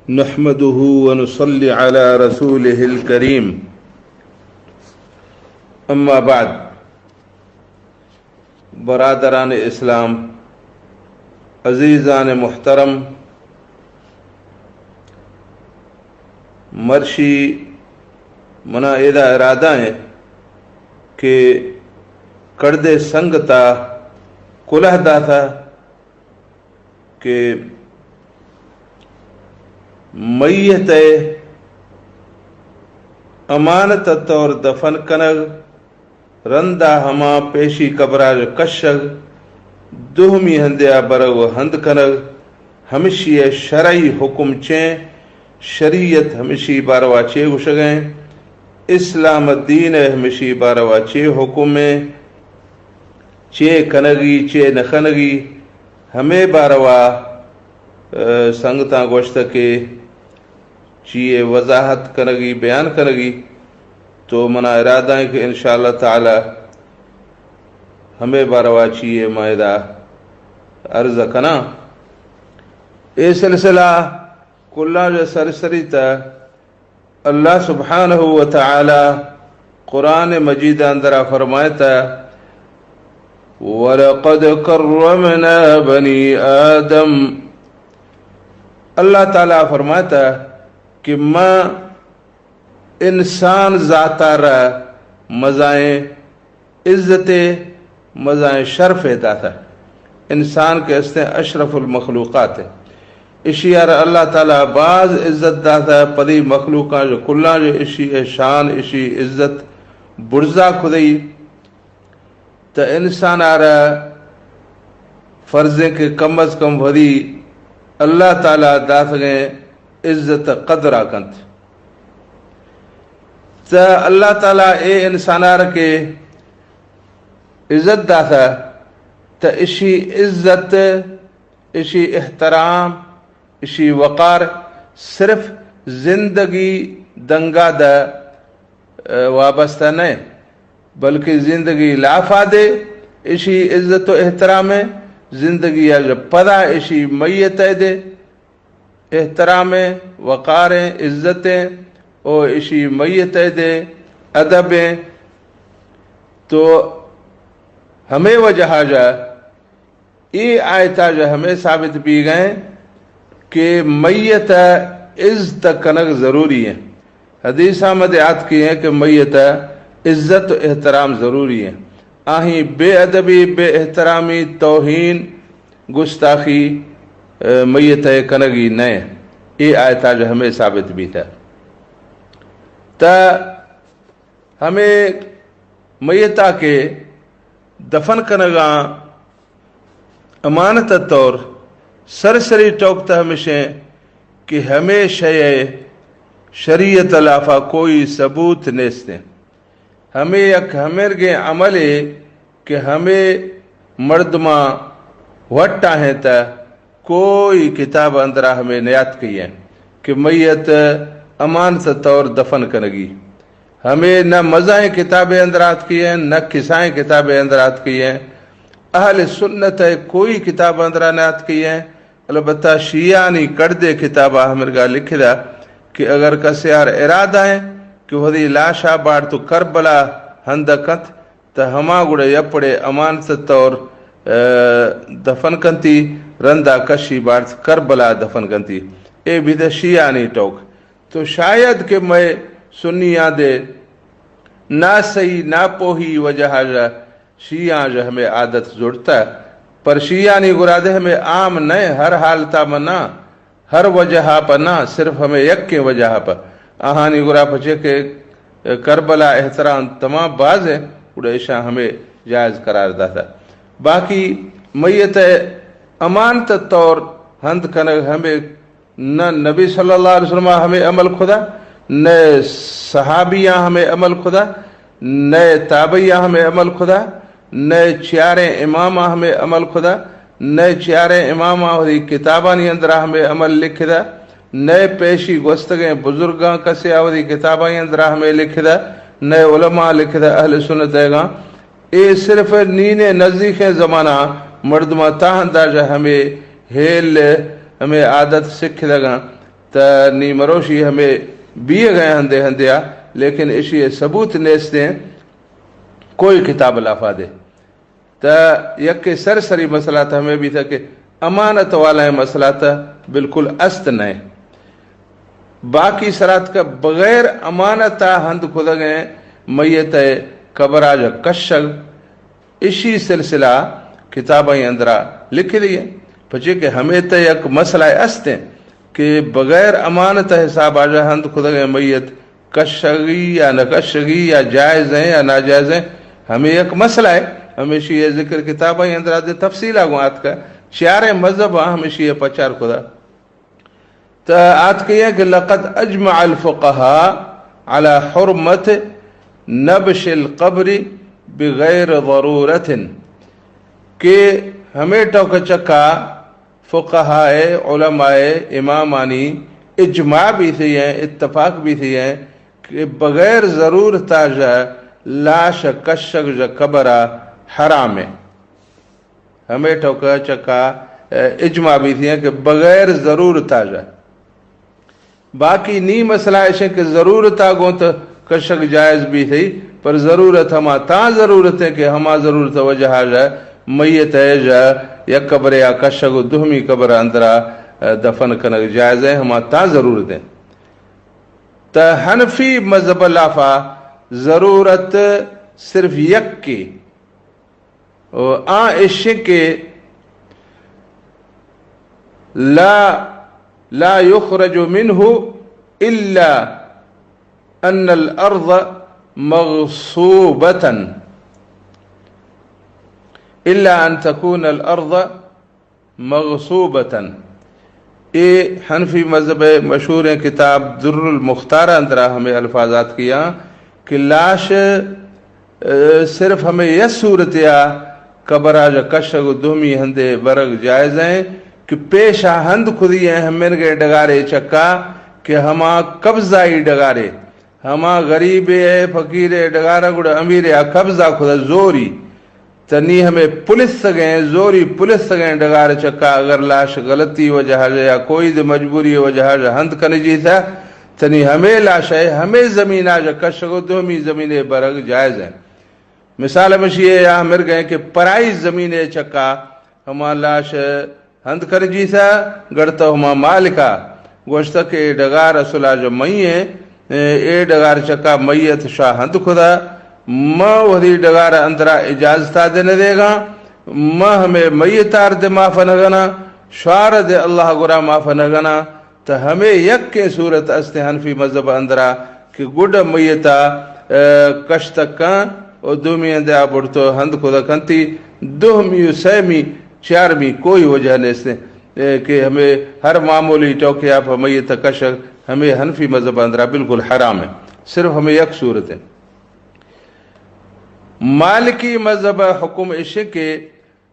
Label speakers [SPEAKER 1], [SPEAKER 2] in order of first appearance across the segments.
[SPEAKER 1] نحمده ونصلي على رسوله الكريم اما بعد. برادران اسلام، عزیزان محترم، مرشی منا ایدا ارادہ ہے کہ کردے سنگتا کلہ دا تھا کہ میت امانت طور دفن کنگ رندہ ہما پیشی قبراج کشگ دہمی ہندیا برو ہند کنگ ہمشی شرعی حکم چیں شریعت ہمشی باروا چے گشگیں اسلام دین ہمشی باروا چے حکم چے کنگی چے نخنگی ہمیں باروا سنگتا گوشت کے چیئے وضاحت کرگی بیان کرگی. تو منا ارادہ ہے کہ انشاءاللہ تعالی ہمیں باروا چیئے معاہدہ عرض کنا. اے سلسلہ کلا جو سرسری تا اللہ سبحانہ و تعالی قرآن مجید اندرہ فرمائتا وَلَقَدْ كَرَّمْنَا بَنِي آدم. اللہ تعالیٰ فرماتا کہ میں انسان ذاتہ را مزائیں عزت مزائیں شرف داتا. انسان کے استے اشرف المخلوقات ہے. اسی یار اللہ تعالیٰ بعض عزت داتا پلی مخلوقات جو کلہ جو اسی شان اسی عزت برزا خدئی تا انسان آرہ فرضیں کے کم از کم وری اللہ تعالیٰ دات گئے عزت قدرہ کنت. تا اللہ تعالیٰ اے انسانار کے عزت داتا تا اسی عزت اسی احترام اسی وقار صرف زندگی دنگا دا وابستہ نہیں بلکہ زندگی لافا دے اسی عزت و احترام ہے. زندگی جو پدا اسی میت دے احترام وقار عزتیں اور اسی میت دے ادب. تو ہمیں وجہ جا یہ آیتا جو ہمیں ثابت بھی گئے کہ میت عزت کنگ ضروری ہے. حدیث آمد یاد کی ہے کہ میت عزت و احترام ضروری ہے. آہیں بے ادبی بے احترامی توہین گستاخی میت کنگی نئے. یہ آیتا جو ہمیں ثابت بھی تھا. تا ہمیں میتا کے دفن کنگا امانت طور سرسری ٹوکتا ہمیشہ کہ ہمیشہ شریعت لافا کوئی ثبوت نیستے. ہمیں یک ہمرگے عمل ہے کہ ہمیں مردمہ وٹا ہے تا کوئی کتاب اندرہ ہمیں نیات کی ہے کہ میت امانت طور دفن کنگی. ہمیں نہ مزائیں کتابیں اندرات کی ہیں نہ کسائیں کتابیں اندرات کی ہیں. اہل سنت ہے کوئی کتاب اندرہ نیات کی ہیں. البتہ شیعانی کردے کتابہ ہمرگا لکھ دا کہ اگر کسی آر ارادہ ہے کہ وہی لاشا بار تو کربلا ہندکت تا ہما گڑے یپڑے امانت طور دفن کنتی رندہ کشی بار کربلا دفن کنتی. اے بھی دا شیعانی ٹوک. تو شاید کہ میں سنی دے نہ صحیح نہ پوہی وجہ جا شیعہ جو ہمیں عادت جڑتا ہے. پر شیعانی گرادے ہمیں عام نئے ہر حالتا میں نہ ہر وجہ پر نہ صرف ہمیں یک کے وجہ پر آہانی گرا پچے کہ کربلا احترام تمام باز ہے اڑیشہ ہمیں جائز قرار داتا. باقی میت امانت طور ہند کنگ ہمیں نہ نبی صلی اللہ علیہ وسلم ہمیں عمل خدا نہ صحابیاں ہمیں عمل خدا نہ تابعیاں ہمیں عمل خدا نہ چیارے امامہ ہمیں عمل خدا نہ چیارے امامہ ہوئی کتابانی اندرہ ہمیں عمل لکھ دا نئے پیشی گوستگیں بزرگاں کسی آوری کتابیں اندرہ ہمیں لکھ دا نئے علماء لکھ دا اہل سنت ہے گا. اے صرف نینے نزدیک زمانہ مردمہ تاہندہ جا ہمیں ہیل ہمیں عادت سکھ لگا نی مروشی ہمیں بیے گئے ہندے ہندیا لیکن اسی ثبوت نیستے ہیں کوئی کتاب لافا دے تا یک سرسری مسئلہ تھا ہمیں بھی تھا کہ امانت والا مسئلہ تھا بالکل است نہیں باقی سرات کا بغیر امانتا ہند خود گئے میت قبر آج کشگ اسی سلسلہ کتابیں اندرا لکھ دیے پچھے کہ ہمیں تو یک مسئلہ است کہ بغیر امانت حساب آجا ہند خود گئے میت کشگی یا نہ کشگی یا جائز ہیں یا ناجائز ہیں ہمیں ایک مسئلہ ہے ہمیشہ یہ ذکر کتابیں اندرا دے تفصیل آگو آت کا شیار مذہب ہمیشہ یہ پچار خدا تو آت کہی ہے کہ لقد اجمع الفقہاء على حرمت نبش القبر بغیر ضرورت کہ ہمیں ٹوک چکا فقہاء علماء امامانی اجماع بھی تھی ہیں اتفاق بھی تھی ہیں کہ بغیر ضرورت آجا لاش کشک جا قبرہ حرام ہے ہمیں ٹوک چکا اجماع بھی تھی ہیں کہ بغیر ضرورت آجا باقی نی مسئلہ ایسے کہ ضرورت آگوں تو کشک جائز بھی تھی پر ضرورت ہما تا ضرورت ہے کہ ہما ضرورت وجہ جا میت ہے جا یا قبر یا کشک دہمی قبر اندرا دفن کنک جائز ہے ہما تا ضرورت ہے تا حنفی مذہب لافا ضرورت صرف یک کی عشق کے لا يخرج منه إلا أن الأرض مغصوبة إلا أن تكون الأرض مغصوبة یہ حنفی مذہب مشہور ہیں کتاب در المختار اندرا ہمیں الفاظات کیا کہ لاش صرف ہمیں یہ صورت یا قبر آج کشک دہمی ہندے برگ جائز ہیں کہ پیشہ ہند خودی ہیں ہمیں گئے ڈگارے چکا کہ ہما قبضائی ڈگارے ہما غریب ہے فقیر ڈگارہ گڑا امیر ہے قبضہ خدا زوری تنی ہمیں پولیس سگیں زوری پولیس سگیں ڈگار چکا اگر لاش غلطی وجہ یا کوئی دے مجبوری وجہ ہند کنجی تھا تنی ہمیں لاش ہے ہمیں زمین آج کشک دہمی زمین برگ جائز ہیں مثال مشیئے یا ہمیں گئے کہ پرائی زمین چکا ہما لاش ہند کرجی تھا گڑتا ہما مالکا گوشتا کہ ڈگار اصلا جو مئی ہے اے ڈگار چکا میت شاہ ہند خدا ماں وہی ڈگار اندرا اجازتا دینے دے گا ماں ہمیں میتار دے معاف نگنا شوار دے اللہ گرا معاف نگنا تو ہمیں یک کے صورت است حنفی مذہب اندرا کہ گڑ میتا کشتکاں اور دومی اندیا بڑھتو ہند خدا کنتی دومی سیمی چارمی کوئی وجہ نہیں اس نے کہ ہمیں ہر معمولی ٹوکے آپ میت کشک ہمیں حنفی مذہب اندرا بالکل حرام ہے صرف ہمیں یک صورت ہے مالکی مذہب حکم عشق کے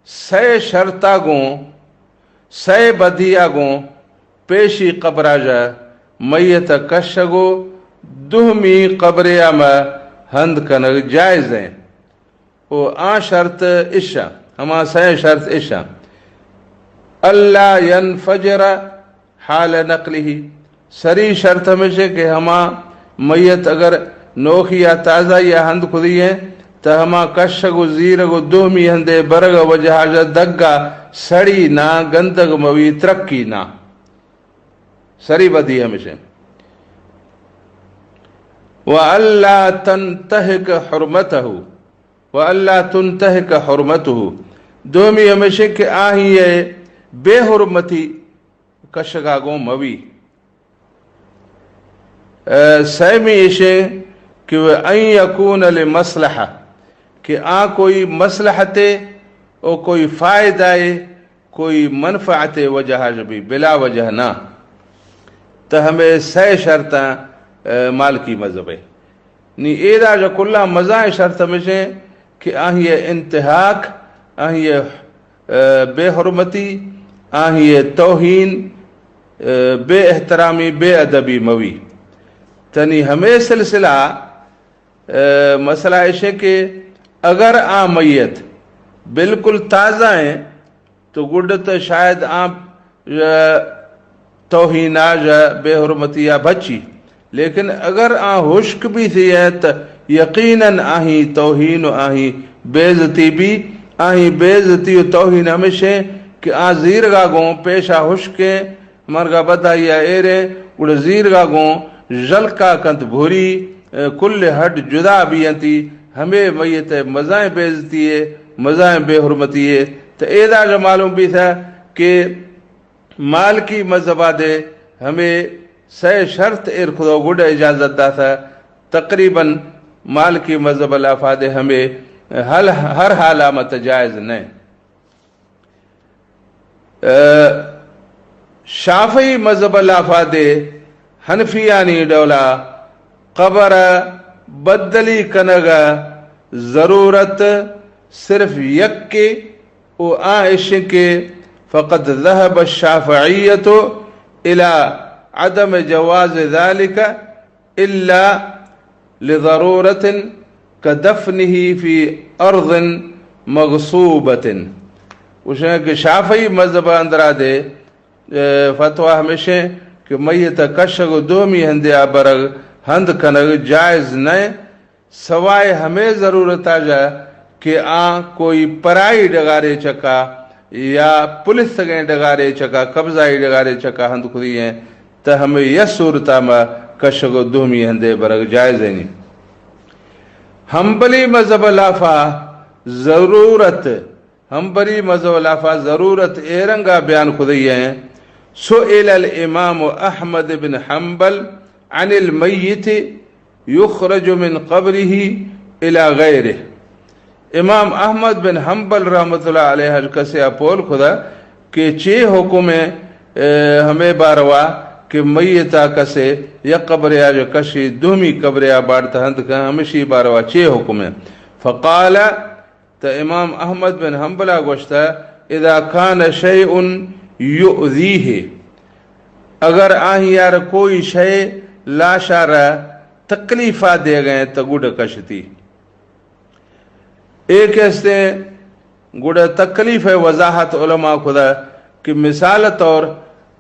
[SPEAKER 1] سے شرطا گوں سے بدیا گوں پیشی قبرہ جا میت کشگو دہمی قبریا میں ہند کنگ جائز ہیں وہ شرط عشا ہما سے شرط عشا اللہ ینفجر حال نقلی سری شرط ہمیشہ کہ ہما میت اگر نوخی یا تازہ یا ہند خودی ہیں تو ہما کشگو زیرگو دہمی ہندے برگ وجہ جا دگا سڑی نہ گندگ موی ترقی نہ سری بدی ہمیشہ وَأَلَّا تَنْتَهِكَ حُرْمَتَهُ وَأَلَّا تُنْتَهِكَ حُرْمَتُهُ دومی ہمیشہ کہ آہی ہے بے حرمتی کشگاگوں موی سیمی ایشے کہ وَأَن يَكُونَ لِمَصْلَحَ کہ کوئی مصلحت او کوئی فائدہ کوئی منفعت وجہ بھی بلا وجہ نہ تو ہمیں سے شرطاں مالکی مذہب ہے نی ایدہ جو کلہ مزاہ شرط ہمیشہ کہ آہی انتحاق آہی بے حرمتی آہی توہین بے احترامی بے ادبی موی تنی ہمیں سلسلہ مسئلہ ایشے کہ اگر میت بالکل تازہ ہیں تو گڈت شاید آپ توہیناج بے حرمتیا بچی، لیکن اگر حشک بھی تھی ہے تو یقیناً آہیں توہین آہیں بےزتی بھی آہیں بےزتی و توہین ہمیشہ کہ زیرگاہ گوں پیشہ حشکے مرگا بدائی ایرے اڑ زیرگاہ گوں جلکا کنت بھوری کل ہڈ جدا بھی انتی ہمیں میت مزائیں بےزتی ہے مزائیں بے حرمتی ہے۔ تو ایدا جو معلوم بھی تھا کہ مالکی مذہبہ دے ہمیں سے شرط خدا گڈ اجازت دا تھا، تقریباً مالکی مذہب الافاد ہمیں ہر حالامت جائز نہیں۔ شافعی مذہب الافاد حنفیانی ڈولا قبر بدلی کنگا ضرورت صرف یک کے او عائش کے فقد ذهب الشافعیت الى عدم جواز ذلك الا لضرورت كدفنه في ارض مغصوبت۔ اس نے کہ شافعی مذہب اندرا دے فتویٰ ہمیشہ کہ میت کشگ دومی ہندیا برگ ہند کنگ جائز نہیں، سوائے ہمیں ضرورت آ جا کہ کوئی پرائی ڈگارے چکا یا پولیس سگیں ڈگارے چکا قبضائی ڈگارے چکا ہند خودی ہیں تو ہمیں یہ صورتہ میں کشگ دومی ہندے برگ جائز ہے نہیں۔ حنبلی مذہب الافا ضرورت حنبلی مذہب الافا ضرورت ایرنگا بیان خودی ہیں۔ سئل الامام احمد بن حنبل عن المیت یخرج من قبره الى غیرہ۔ امام احمد بن حنبل رحمۃ اللہ علیہ کسے اپول خدا کہ چے حکم ہمیں باروا کہ میتا کسے یا قبریا جو کشی دومی قبریا بارتا ہند کا ہمیشی باروا چے حکم ہے۔ فقال تو امام احمد بن حنبلہ گوشتا اذا کان شیء یؤذیہ، اگر آہیں یار کوئی شے لاشا رہا تکلیفہ دے گئے تو گڑ کشتی۔ ایک ایسے گڑ تکلیف وضاحت علماء خدا کہ مثال طور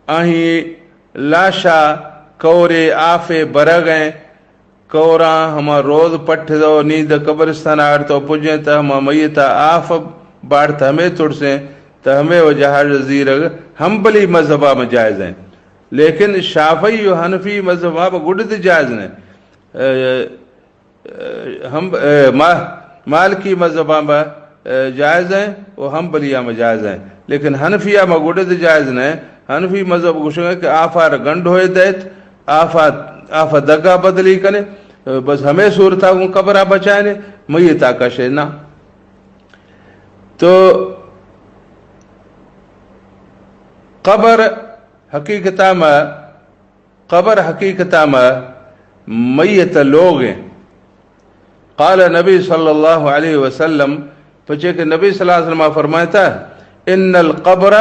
[SPEAKER 1] آہیں لاشا کورے آفے برگیں کوراں ہما روز پٹھ دو نیند قبرستان آڑ تو پجیں تا ہما میتا آف باڑتا ہمیں تڑسیں تا ہمیں وہ جہاز زیرگ حنبلی مذہبہ میں جائز ہیں، لیکن شافعی و حنفی مذہبہ میں گڑ جائز نہیں، مالکی مذہبہ میں جائز ہیں وہ حنبلیہ میں جائز ہیں، لیکن حنفیہ میں گڑ جائز نہیں۔ حنفی مذہب گوشنگا کہ آفا گنڈ ہوئے دیت آفا دگا بدلی کنے بس ہمیں صورتہ کو قبرہ بچائنے میتا کشے نا۔ تو قبر حقیقتہ میں میت لوگ ہیں۔ قال نبی صلی اللہ علیہ وسلم پچھے کہ نبی صلی اللہ علیہ وسلم فرمایا تھا ان القبر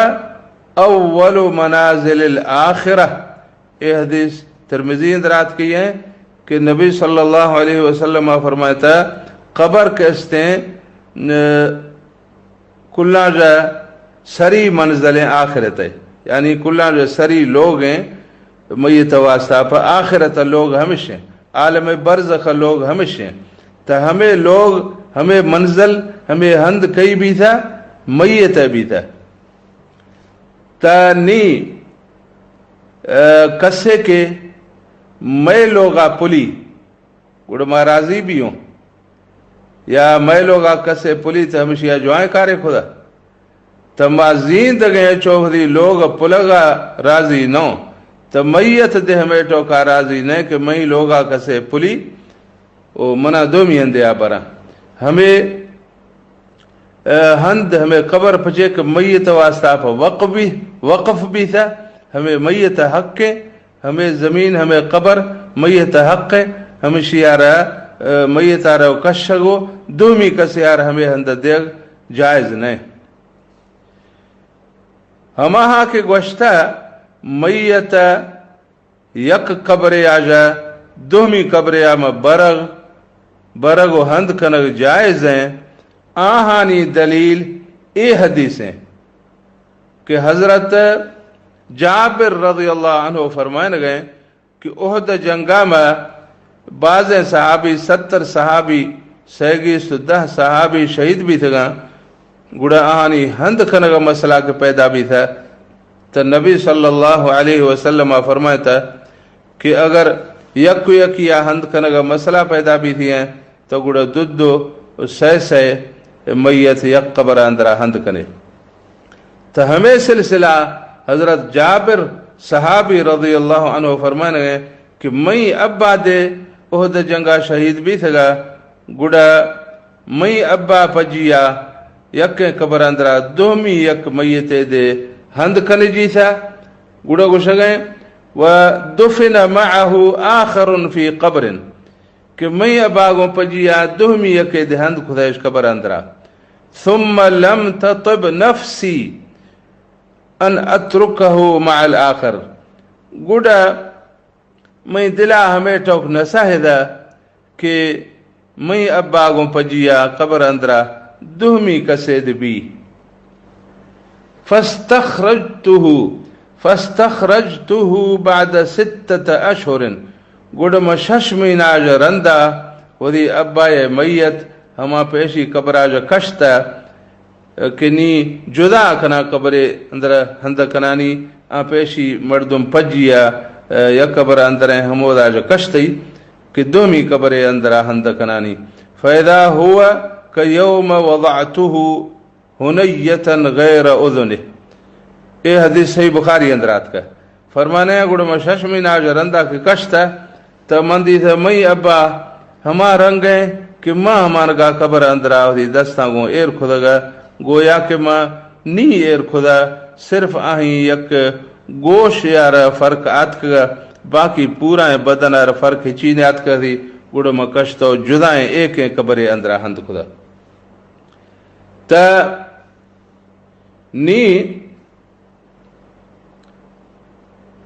[SPEAKER 1] اول منازل الآخرہ، یہ حدیث ترمذی اندرات کی ہے کہ نبی صلی اللہ علیہ وسلم فرمایا تھا قبر کہتے کلّا جو سری منزلیں آخرت ہے، یعنی کلّا جو سری لوگ ہیں میت واسطہ پر آخرت لوگ ہمیشہ عالم برزخ لوگ ہمیشہ، تو ہمیں لوگ ہمیں منزل ہمیں ہند کئی بھی تھا میت بھی تھا تا نی کسے کے میں لوگا پلی گڑ مہارازی بھی ہوں یا میں لوگا کسے پلی تو ہمیشہ جوائیں کارے خدا تو ما زیند گئے چوہدی لوگ پلگا راضی نو تو میت دے ہمیں ٹوکا راضی نہیں کہ میں لوگا کسے پلی او منا دومی ہندے آبرا ہمیں ہند ہمیں قبر پچے کہ میت واسطہ وقف بھی تھا، ہمیں میت حق ہے، ہمیں زمین ہمیں قبر میت حق ہے، ہمیں شیارہ میت آرہ کشگو دومی کسیار ہمیں ہند دیگ جائز نہیں۔ ہماہا کے گوشتہ میت یک قبر آجا دومی قبر آما برگ و ہند کنگ جائز ہیں۔ آہانی دلیل اے حدیث ہیں کہ حضرت جابر رضی اللہ عنہ فرمائن گئے کہ احد جنگا میں بعض صحابی 70 صحابی سیگی 10 صحابی شہید بھی تھے گا گڑا آہانی ہند کھنگا مسئلہ کے پیدا بھی تھا تو نبی صلی اللہ علیہ وسلم فرمایا تھا کہ اگر یک یا ہند کھنگا مسئلہ پیدا بھی تھی ہیں تو گڑا دو سہ میت یک قبر اندرہ ہند کنے تو ہمیں سلسلہ حضرت جابر صحابی رضی اللہ عنہ فرمانے گئے کہ میں ابا دے احد جنگا شہید بھی تھا گڑا میں ابا پجیا یک قبر اندرہ دومی یک میت دے ہند کنے جی تھا گڑا گوشہ گئے ودفن معه آخر فی قبر کہ میں ابا گو پجیا دومی یک دے ہند خدایش قبر اندرہ ثم لم تطب نفسی ان اترکہو مع الاخر گوڑا میں دلا ہمیں ٹوک نساہدہ کہ میں ابا گو پجیا قبر اندرہ دومی کسید بھی فاستخرجتہ بعد 6 اشہر گوڑا مشش مہینہ جو رندہ ودی ابا میت ہما پیشی قبر آجا کشتا کنی جدا کنا قبر اندر ہند کنانی آ پیشی مردم پجیا یا قبر اندر ہمود آجا کشتی کہ دومی قبر اندر ہند کنانی فیدا ہوا کیوم وضعتہ ہنیتا غیر اذنہ اے حدیث صحیح بخاری اندرات کا فرمانے گوڑا مشش میں آجا رندہ کی کشتا تا مندی تھا میں ابا ہما رنگ ہیں کہ ماں ہمارگا قبر اندرہ ہوتی دستاں گو ایر خدا گا گویا کہ ماں نی ایر خدا صرف آہیں یک گوش یار فرق آت کا باقی پورا بدن یار فرق چین آت کا تھی گوڑا ماں کشتو جدائیں ایک قبر اندرہ ہند خدا تا نی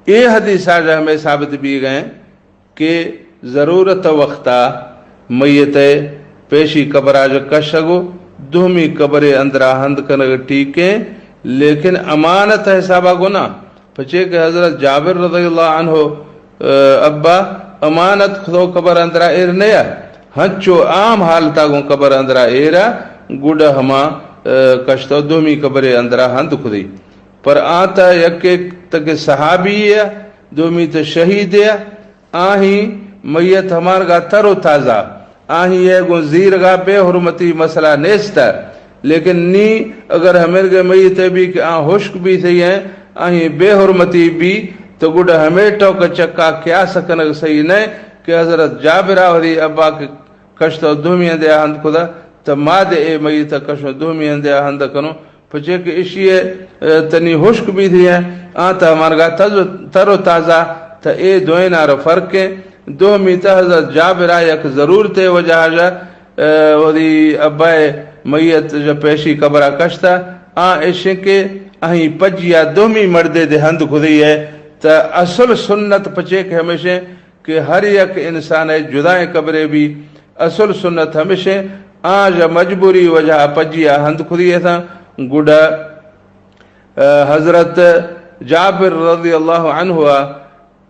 [SPEAKER 1] یہ حدیث آجا ہمیں ثابت بھی گئے کہ ضرورت وقتا میت پیشی قبر آجا کشگو دومی قبر اندرہ ہند کنگ ٹھیکیں لیکن امانت حسابہ گنا پچھے کہ حضرت جابر رضی اللہ عنہ ابا امانت خدو قبر اندرہ ایر نیا ہنچو عام حالتا گو قبر اندرہ ایرا گوڑا ہما کشتو دومی قبر اندرہ ہند خدی پر آتا یک تک صحابی ہے دومی تو شہید ہے آہیں میت ہمارگا تر و تازہ آہیں یہ گو زیرگا بے حرمتی مسئلہ نیستا لیکن نی اگر ہمیں گے میت بھی کہ آن حشک بھی تھی ہیں آہیں بے حرمتی بھی تو گوڑا ہمیں ٹوک چکا کیا سکنگ صحیح نہیں کہ حضرت جابر آوری ابا کے کشتو دومی اندیا ہند خدا تو ماد اے میت کشتو دومی اندیا ہند کنو پچھے کہ اشیے تنی حشک بھی تھی ہیں آتا ہمارگا تر و تازہ تا اے دوئین آر فرق ہے دو میتا حضرت جابر آیا ضرورت وجہ جا ودی ابائے میت جو پیشی قبرہ کشتا ایشن کے آہیں پجیا دومی مردے دے ہند خودی ہے تا اصل سنت پچے کہ ہمیشہ کہ ہر یک انسان جدائیں قبرے بھی اصل سنت ہمیشہ آج مجبوری وجہ پجیا ہند خودی ہے تھا گوڑا حضرت جابر رضی اللہ عنہ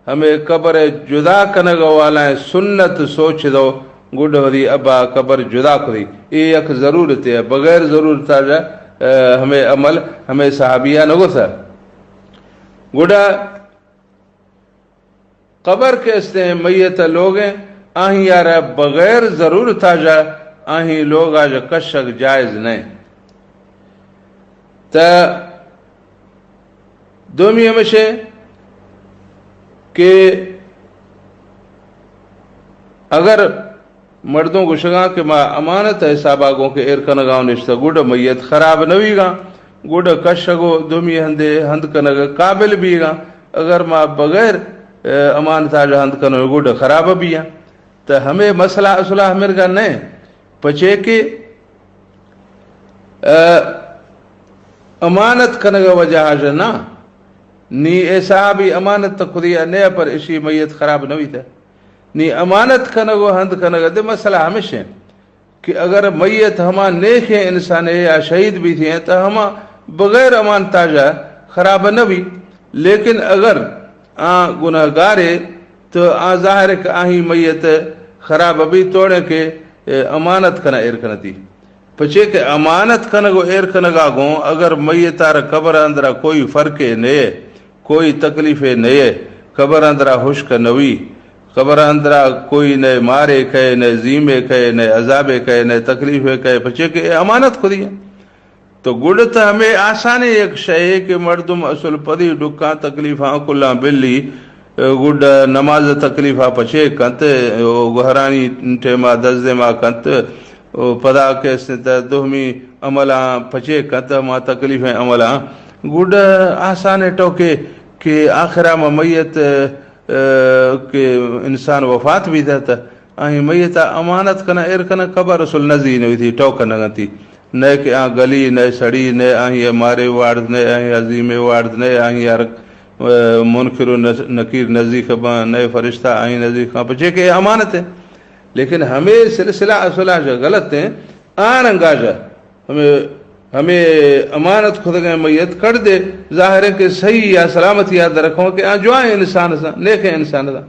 [SPEAKER 1] ہمیں قبر جدا کنگ والا ہے سنت سوچ دو گوڑ ودی ابا قبر جدا کری یہ ایک ضرورت ہے بغیر ضرورت جا ہمیں عمل ہمیں صحابیہ نگو تھا گوڑا قبر کے استے میت لوگ ہیں آہیں یارا بغیر ضرورت جا آہیں لوگ آجا کشک جائز نہیں تا دومی ہمیشہ کہ اگر مردوں کو شگاں کہ ما امانت حساب آگوں کے ارکنگاؤں نشتا گوڑا میت خراب نوی گا گوڑا کشگو دومی ہند کنگا قابل بھی گا اگر ما بغیر امانت آجا ہند کنگا گوڑا خراب بھی گا تو ہمیں مسئلہ اصلہ ہمیں گا نہیں پچھے کہ امانت کنگا وجہ آجا نا نی ایسا بھی امانت تک خودیا نیا پر اسی میت خراب نوی تھا نی امانت کنگو ہند کنگا دے مسئلہ ہمیشہ کہ اگر میت ہما نیک ہیں انسان یا شہید بھی تھی ہیں تو ہما بغیر امانت آجا خراب نوی لیکن اگر گناہ گارے تو ظاہر ہے کہ آہیں میت خراب ابھی توڑے کے امانت کنا ایر کنتی پچے کہ امانت کنگو ایر کنگا گو اگر میتار قبر اندرہ کوئی فرق نئے کوئی تکلیف نئے قبر اندرہ حشک نوی قبر اندرہ کوئی نئے مارے کہے نئے زیمے کہے نئے عذابے کہے نئے تکلیفے کہے پچے کہ امانت خودی ہے تو گڑت ہمیں آسانی ایک شے کہ مردم اصل پدی ڈکاں تکلیفاں کلاں بلی گڈ نماز تکلیفاں پچے کنت گہرانی ٹیما دزدے ما کنت پدا کے دہمی عملاں پچے کنت ما تکلیفیں عملاں گڈ آسانے ٹوکے کہ آخرہ میں میت کہ انسان وفات بھی دیتا آہیں میتا امانت کنا ایر کنا قبر رسول نزی نوی تھی ٹوکا نگتی نئے کہ گلی نئے سڑی نئے آہیں مارے وارد نئے آہیں عظیم وارد نئے آہیں منکر و نکیر نزدیک خباں نئے فرشتہ آہیں نزدیک خباں پچھے کہ امانت ہے لیکن ہمیں سلسلہ اصلہ جو غلط ہیں آنگا جا ہمیں امانت خود گئے میت کر دے ظاہر ہے کہ صحیح یا سلامت یاد رکھوں کہ جوائیں انسان سا نیک انسان سا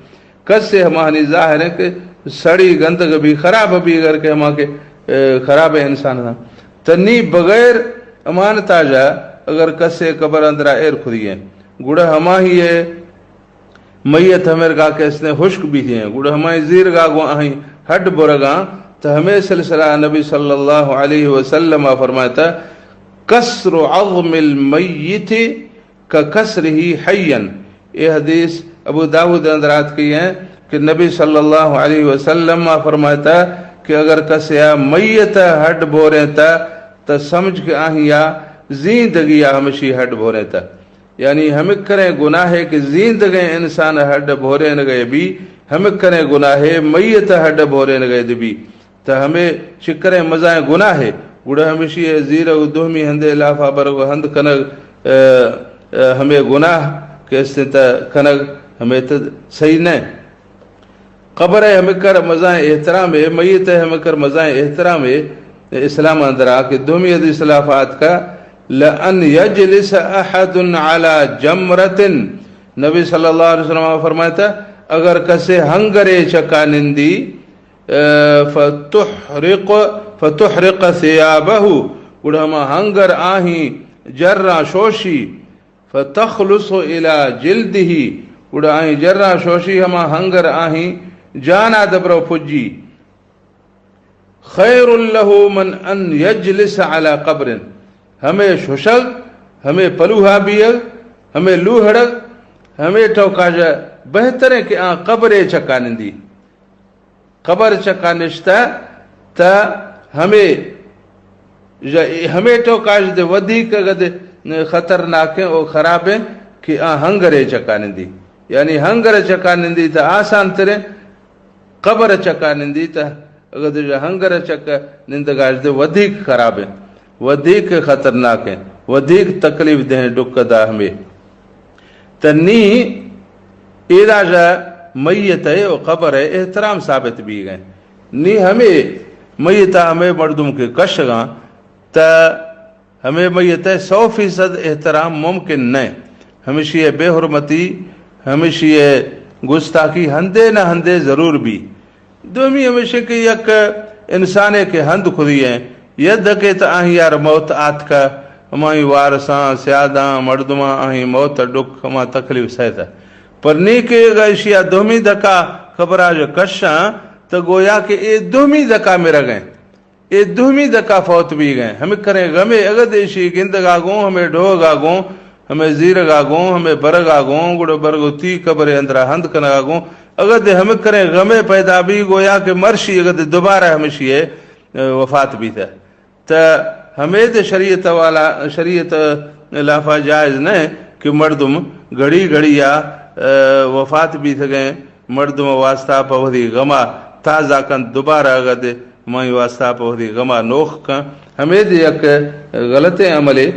[SPEAKER 1] کس سے ہمانی ظاہر ہے کہ سڑی گندگ بھی خراب بھی اگر کہ ہما کے خراب انسان سا تنی بغیر امانت آ جا اگر کس سے قبر اندرہ ایر خودی ہیں گوڑا ہما ہی ہے میت ہمیں گا کہ اس نے خشک بھی تھی ہیں گوڑا ہمیں زیر گا گو آہیں ہڈ برگاں تو ہمیں سلسلہ نبی صلی اللہ علیہ وسلم فرماتا کسر عظم المیت کا کسر ہی حین یہ حدیث ابو داود اندرات کی ہیں کہ نبی صلی اللہ علیہ وسلم فرماتا کہ اگر کسیا میت ہڈ بورے تا سمجھ کے آہیا زندگی ہمشی ہڈ بورے تا یعنی ہمیں کریں گناہ ہے کہ زندگی انسان ہڈ بھورے نہ گئے بھی ہمیں کریں گناہ ہے میت ہڈ بھورے نہ گئے بھی تو ہمیں چکریں مزائیں گناہ ہے گوڑا ہمیشی زیر و دہمی ہندے لافا برگ ہند کنگ ہمیں گناہ کہ اس نے کنگ ہمیں تو صحیح نہیں قبر ہے ہمیں کر مزائیں احترام ہے میت ہے ہمیں کر مزائیں احترام ہے اسلام اندر آکے دہمی حدیث لافات کا لَأَنْ يَجْلِسَ أَحَدٌ عَلَى جَمْرَةٍ نبی صلی اللہ علیہ وسلم فرماتا اگر کسے ہنگرے چکانندی فتحرق ثيابه گڑھما ہنگر آہیں جرہ شوشی فتخلص الى جلده گڑھ آہیں جرہ شوشی ہما ہنگر آہیں جانا دبرو پجی خیر له من ان يجلس على قبر ہمیں شوشگ ہمیں پلوہا بیگ ہمیں لوہڑگ ہمیں ٹوکا جا بہتر ہے کہ قبر چکانندی قبر چکانشتا تا ہمیں ٹوکا جا ودیک گد خطرناک ہیں اور خراب ہیں کہ ہنگر چکانندی یعنی ہنگر چکانندی تا آسان ترے قبر چکانندی تا اگر ہنگر چکانندگاہ جا ودیک خراب ہیں ودیک خطرناک ہیں ودیک تکلیف دیں ڈک دا ہمیں تنی ایدہ جا میت ہے اور قبر ہے احترام ثابت بھی گئے نی ہمیں میتہ ہمیں مردم کے کش گاں تا ہمیں میت ہے 100% احترام ممکن نہیں ہمیشہ یہ بے حرمتی ہمیشہ یہ گستاخی ہندے نہ ہندے ضرور بھی دومی ہمیشہ کہ یک انسانے کے ہند خودی ہیں ید کے تا آہیں یار موت آت کا ہمیں وارساں سیاداں مردماں آہیں موت ڈک ہما تکلیف سہتا پر نیکے گئیشیا دومی دکا خبرہ جو کشاں تو گویا کہ اے دومی دکا میرا گئے اے دومی دکا فوت بھی گئے ہمیں کریں غمے اگر دیشی گندگا گوں ہمیں ڈھوگا گوں ہمیں زیرگا گوں ہمیں برگا گوں گڑو برگو تی قبر اندرہ ہند کنگا گوں اگر دے ہمیں کریں غمے پیدا بھی گویا کہ مرشی اگر دے دوبارہ ہمیشی وفات بھی تھا تا ہمیں دے شریعت لافا جائز نہیں کہ مردم گھڑی گھڑیا وفات بھی تھے مردم واسطہ پودی غما تازہ کن دوبارہ اگر دے مائی واسطہ پودی غما نوخ کن ہمیں دے یک غلط عملے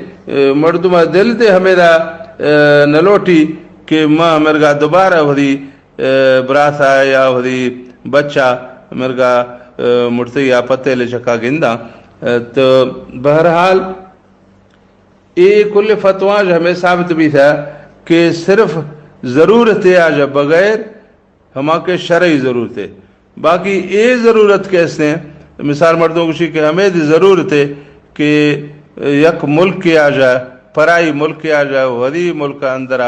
[SPEAKER 1] مردم دل دے ہمیں دا نلوٹی کہ ماں مرگا دوبارہ ہوئی براسا یا ہوئی بچہ مرگا مرتے یا پتے لے چکا گندہ تو بہرحال یہ کل فتواج ہمیں ثابت بھی تھا کہ صرف ضرورت ہے آج بغیر ہما کے شرعی ضرورت ہے. باقی یہ ضرورت کیسے ہیں مثال مردوں کشی کہ ہمیں ضرورت ہے کہ یک ملک کے آ جائے پرائی ملک کے آ جائے وری ملک اندر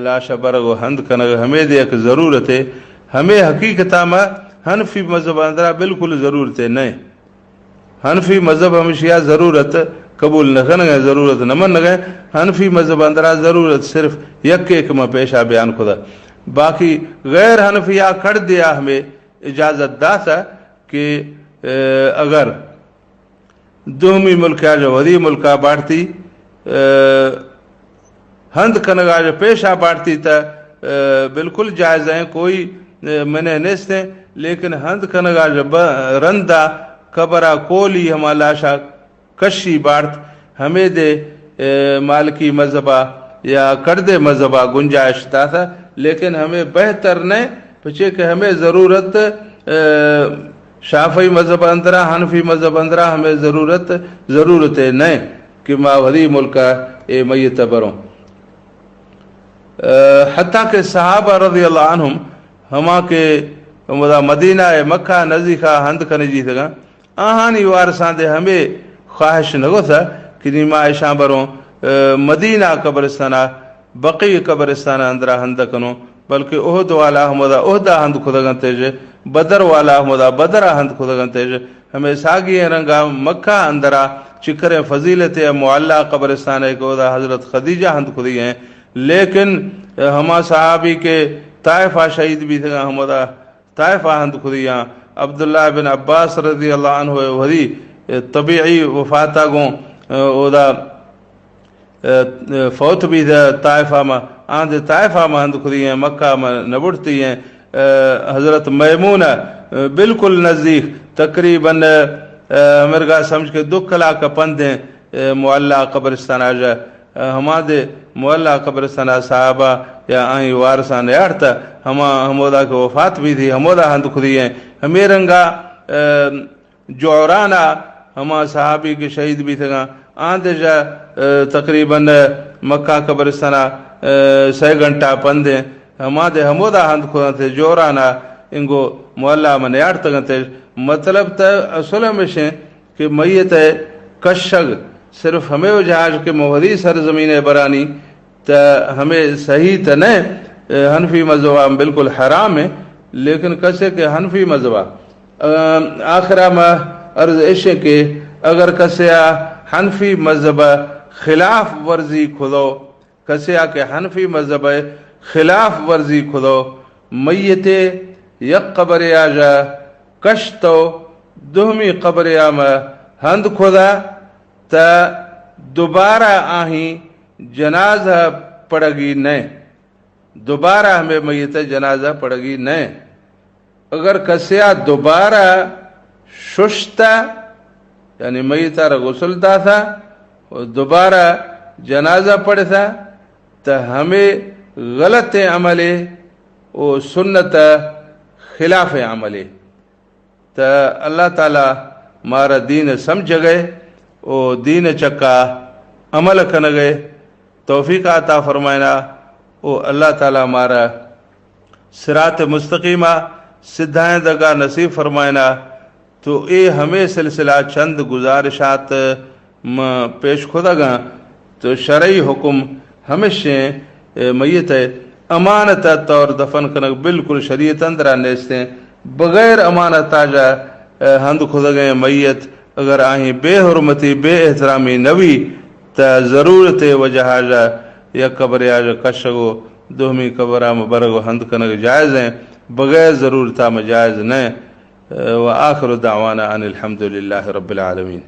[SPEAKER 1] لاشا برگ و ہند کنگ ہمیں ایک ضرورت ہے. ہمیں حقیقت میں حنفی مذہب اندرا بالکل ضرورت ہے نہیں. حنفی مذہب ہمیشہ ضرورت قبول نہ کرنے گئے ضرورت نہ من گئے. حنفی مذہب اندرا ضرورت صرف یک ایک میں پیشہ بیان خدا. باقی غیر حنفیہ کر دیا ہمیں اجازت دا تھا کہ اگر دومی ملک آج وری ملکہ بانٹتی ہند کنگ آج پیشہ بانٹتی تا بالکل جائز ہیں کوئی منع نیست ہیں. لیکن ہند کنگ آج رندہ قبرہ کولی ہما لاشا کشی بارت ہمیں دے مالکی مذہبہ یا کردے مذہبہ گنجائش دا تھا. لیکن ہمیں بہتر نہیں پچھے کہ ہمیں ضرورت شافعی مذہب اندرا حنفی مذہب اندرا ہمیں ضرورت ہے نہیں کہ ماوری ملکہ اے میت بروں. حتیٰ کہ صحابہ رضی اللہ عنہم ہما کے مدینہ مکہ نزدیکہ ہند کنجی تھا آہانی وارسان دے ہمیں خواہش نگو تھا کہ نیما ایشان بروں مدینہ قبرستانہ بقی قبرستانہ اندرا ہند کنو بلکہ عہد والا احمدہ عہدہ ہند خدا تیج بدر والا احمدہ بدرہ ہند خدا تیج ہمیں ساگی رنگا مکہ اندرا چکر فضیلت معلّہ قبرستان ہے کہ عہدہ حضرت خدیجہ ہند خدی ہیں. لیکن ہما صحابی کے طائفہ شہید بھی تھے احمدہ طائفہ ہند خدیاں عبداللہ بن عباس رضی اللہ عنہ وہی طبیعی وفاتہ گوں عہدہ فوت بھی تھے طائفہ میں آندھ طائفہ میں ہند خدی ہیں مکہ میں نبڑتی ہیں. حضرت میمونہ بالکل نزدیک تقریباً مرگاہ سمجھ کے 2 کلاک کا پند ہیں معلّہ قبرستان آ جائے ہمارے معلّہ قبرستان صحابہ یا آئیں وارثان یارتا ہمودہ کے وفات بھی تھی ہمودہ ہند خدی ہیں. ہمیں رنگا جعرانہ ہما صحابی کے شہید بھی تھے آندھ جا تقریباً مکہ قبرستانہ 6 گھنٹہ پند ہیں ہمارے ہمودہ ہند خدا تھے جورانہ انگو معلّہ میں نیارتا گھنٹے. مطلب تا اصول ہمیشہ کہ میت کشگ صرف ہمیں وہ جہاز کے موہری سرزمین برانی تا ہمیں صحیح تا نہیں. حنفی مذہبہ بالکل حرام ہے لیکن کسے کہ حنفی مذہبہ آخرہ میں عرض ایشے کہ اگر کسے حنفی مذہبہ خلاف ورزی کھلو کسے کہ حنفی مذہبہ خلاف ورزی کھلو میت یک قبر آجا کشتو دومی قبر آما ہند کھدا تا دوبارہ آہیں جنازہ پڑگی نہیں. دوبارہ ہمیں میت جنازہ پڑگی نہیں. اگر کسیا دوبارہ ششتا یعنی میتہ را غسل دا تھا دوبارہ جنازہ پڑھ تھا تو ہمیں غلط عملے او سنت خلاف عملے تو اللہ تعالیٰ مارا دین سمجھ گئے او دین چکا عمل کن گئے توفیق عطا فرمائنا او اللہ تعالیٰ مارا صراط مستقیمہ سدھائیں دگا نصیب فرمائنا. تو اے ہمیں سلسلہ چند گزارشات پیش خدا گا تو شرعی حکم ہمیشہ میت امانت طور دفن کنک بالکل شریعت اندرا نیستیں بغیر امانت آجا ہند خدا گئے میت اگر آہیں بے حرمتی بے احترامی نوی تا ضرورت وجہ آجا یا قبر آجا کشگو دومی قبرہ مبرگو ہند کنک جائز ہیں بغیر ضرورتہ مجائز نہیں. وآخر دعوانا ان الحمد للہ رب العالمین.